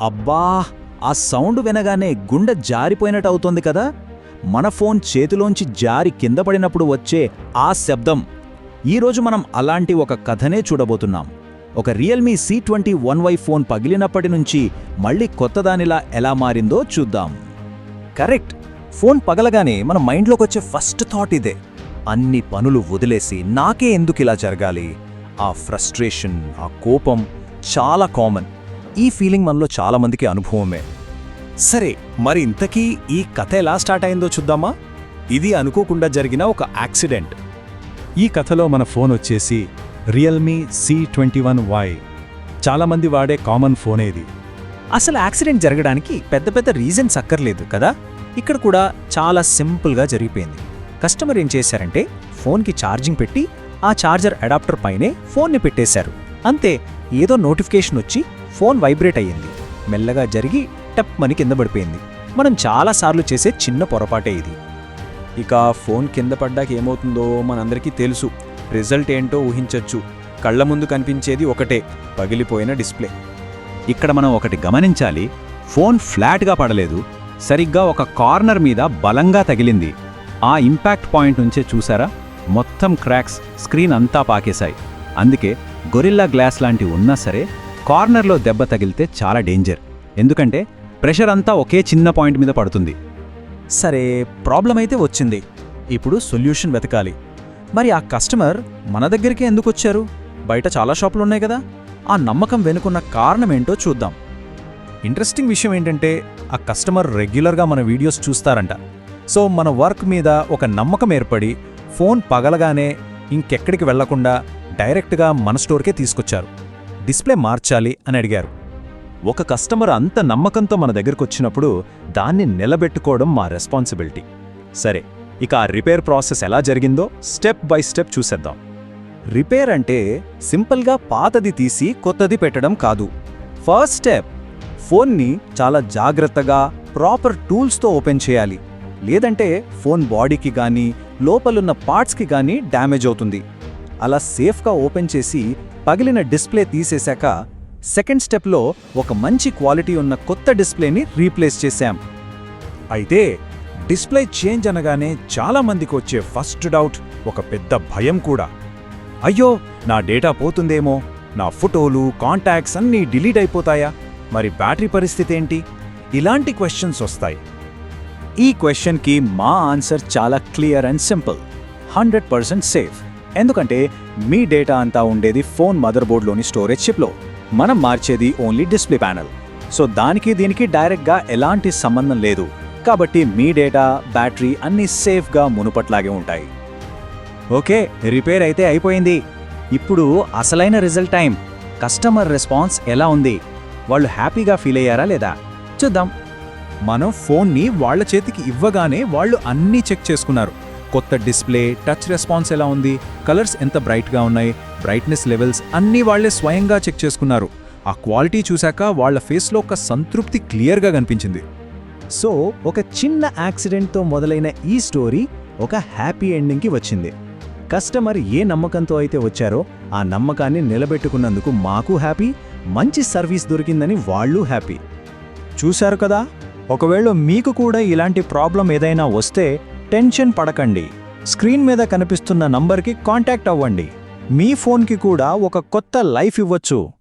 అబ్బా! ఆ సౌండ్ వినగానే గుండె జారిపోయినట్టు అవుతోంది కదా. మన ఫోన్ చేతిలోంచి జారి కింద పడినప్పుడు వచ్చే ఆ శబ్దం. ఈరోజు మనం అలాంటి ఒక కథనే చూడబోతున్నాం. ఒక రియల్మీ C21Y ఫోన్ పగిలినప్పటి నుంచి మళ్ళీ కొత్తదానిలా ఎలా మారిందో చూద్దాం. కరెక్ట్. ఫోన్ పగలగానే మన మైండ్లోకొచ్చే ఫస్ట్ థాట్ ఇదే. అన్ని పనులు వదిలేసి నాకే ఎందుకిలా జరగాలి? ఆ ఫ్రస్ట్రేషన్, ఆ కోపం చాలా కామన్. ఈ ఫీలింగ్ మనలో చాలామందికి అనుభవమే. సరే, మరి ఇంతకీ ఈ కథ ఎలా స్టార్ట్ అయిందో చూద్దామా? ఇది అనుకోకుండా జరిగిన ఒక యాక్సిడెంట్. ఈ కథలో మన ఫోన్ వచ్చేసి రియల్మీ C21Y. చాలామంది వాడే కామన్ ఫోనే ఇది. అసలు యాక్సిడెంట్ జరగడానికి పెద్ద పెద్ద రీజన్స్ అక్కర్లేదు కదా. ఇక్కడ కూడా చాలా సింపుల్గా జరిగిపోయింది. కస్టమర్ ఏం చేశారంటే ఫోన్కి ఛార్జింగ్ పెట్టి ఆ ఛార్జర్ అడాప్టర్ పైనే ఫోన్ని పెట్టేశారు. అంతే, ఏదో నోటిఫికేషన్ వచ్చి ఫోన్ వైబ్రేట్ అయ్యింది. మెల్లగా జరిగి టప్ మని కింద పడిపోయింది. మనం చాలాసార్లు చేసే చిన్న పొరపాటే ఇది. ఇక ఫోన్ కింద పడ్డాక ఏమవుతుందో మనందరికీ తెలుసు. రిజల్ట్ ఏంటో ఊహించొచ్చు. కళ్ల ముందు కనిపించేది ఒకటే, పగిలిపోయిన డిస్ప్లే. ఇక్కడ మనం ఒకటి గమనించాలి. ఫోన్ ఫ్లాట్గా పడలేదు, సరిగ్గా ఒక కార్నర్ మీద బలంగా తగిలింది. ఆ ఇంపాక్ట్ పాయింట్ నుంచే చూసారా, మొత్తం క్రాక్స్, స్క్రీన్ అంతా పాకేశాయి. అందుకే గొరిల్లా గ్లాస్ లాంటి ఉన్నా సరే కార్నర్లో దెబ్బ తగిలితే చాలా డేంజర్. ఎందుకంటే ప్రెషర్ అంతా ఒకే చిన్న పాయింట్ మీద పడుతుంది. సరే, ప్రాబ్లం అయితే వచ్చింది. ఇప్పుడు సొల్యూషన్ వెతకాలి. మరి ఆ కస్టమర్ మన దగ్గరికే ఎందుకు వచ్చారు? బయట చాలా షాపులు ఉన్నాయి కదా. ఆ నమ్మకం వెనుకున్న కారణమేంటో చూద్దాం. ఇంట్రెస్టింగ్ విషయం ఏంటంటే ఆ కస్టమర్ రెగ్యులర్గా మన వీడియోస్ చూస్తారంట. సో మన వర్క్ మీద ఒక నమ్మకం ఏర్పడి ఫోన్ పగలగానే ఇంకెక్కడికి వెళ్లకుండా డైరెక్ట్గా మన స్టోర్కే తీసుకొచ్చారు. డిస్ప్లే మార్చాలి అని అడిగారు. ఒక కస్టమర్ అంత నమ్మకంతో మన దగ్గరకొచ్చినప్పుడు దాన్ని నిలబెట్టుకోవడం మా రెస్పాన్సిబిలిటీ. సరే, ఇక ఆ రిపేర్ ప్రాసెస్ ఎలా జరిగిందో స్టెప్ బై స్టెప్ చూసేద్దాం. రిపేర్ అంటే సింపుల్గా పాతది తీసి కొత్తది పెట్టడం కాదు. ఫస్ట్ స్టెప్, ఫోన్ని చాలా జాగ్రత్తగా ప్రాపర్ టూల్స్తో ఓపెన్ చేయాలి. లేదంటే ఫోన్ బాడీకి గానీ లోపలున్న పార్ట్స్కి గానీ డ్యామేజ్ అవుతుంది. అలా సేఫ్గా ఓపెన్ చేసి పగిలిన డిస్ప్లే తీసేశాక సెకండ్ స్టెప్లో ఒక మంచి క్వాలిటీ ఉన్న కొత్త డిస్ప్లేని రీప్లేస్ చేశాం. అయితే డిస్ప్లే చేంజ్ అనగానే చాలామందికి వచ్చే ఫస్ట్ డౌట్, ఒక పెద్ద భయం కూడా. అయ్యో, నా డేటా పోతుందేమో, నా ఫోటోలు, కాంటాక్ట్స్ అన్నీ డిలీట్ అయిపోతాయా, మరి బ్యాటరీ పరిస్థితి ఏంటి? ఇలాంటి క్వశ్చన్స్ వస్తాయి. ఈ క్వశ్చన్కి మా ఆన్సర్ చాలా క్లియర్ అండ్ సింపుల్. 100% సేఫ్. ఎందుకంటే మీ డేటా అంతా ఉండేది ఫోన్ మదర్బోర్డ్లోని స్టోరేజ్ చిప్లో. మనం మార్చేది ఓన్లీ డిస్ప్లే ప్యానెల్. సో దానికి దీనికి డైరెక్ట్గా ఎలాంటి సంబంధం లేదు. కాబట్టి మీ డేటా, బ్యాటరీ అన్నీ సేఫ్గా మునుపట్లాగే ఉంటాయి. ఓకే, రిపేర్ అయితే అయిపోయింది. ఇప్పుడు అసలైన రిజల్ట్ టైం. కస్టమర్ రెస్పాన్స్ ఎలా ఉంది? వాళ్ళు హ్యాపీగా ఫీల్ అయ్యారా లేదా చూద్దాం. మనం ఫోన్ని వాళ్ల చేతికి ఇవ్వగానే వాళ్ళు అన్నీ చెక్ చేసుకున్నారు. కొత్త డిస్ప్లే, టచ్ రెస్పాన్స్ ఎలా ఉంది, కలర్స్ ఎంత బ్రైట్గా ఉన్నాయి, బ్రైట్నెస్ లెవెల్స్ అన్నీ వాళ్లే స్వయంగా చెక్ చేసుకున్నారు. ఆ క్వాలిటీ చూశాక వాళ్ల ఫేస్లో ఒక సంతృప్తి క్లియర్గా కనిపించింది. సో ఒక చిన్న యాక్సిడెంట్తో మొదలైన ఈ స్టోరీ ఒక హ్యాపీ ఎండింగ్కి వచ్చింది. కస్టమర్ ఏ నమ్మకంతో అయితే వచ్చారో ఆ నమ్మకాన్ని నిలబెట్టుకున్నందుకు మాకు హ్యాపీ, మంచి సర్వీస్ దొరికిందని వాళ్ళు హ్యాపీ. చూశారు కదా. ఒకవేళ మీకు కూడా ఇలాంటి ప్రాబ్లం ఏదైనా వస్తే టెన్షన్ పడకండి. స్క్రీన్ మీద కనిపిస్తున్న నంబర్కి కాంటాక్ట్ అవ్వండి. మీ ఫోన్కి కూడా ఒక కొత్త లైఫ్ ఇవ్వచ్చు.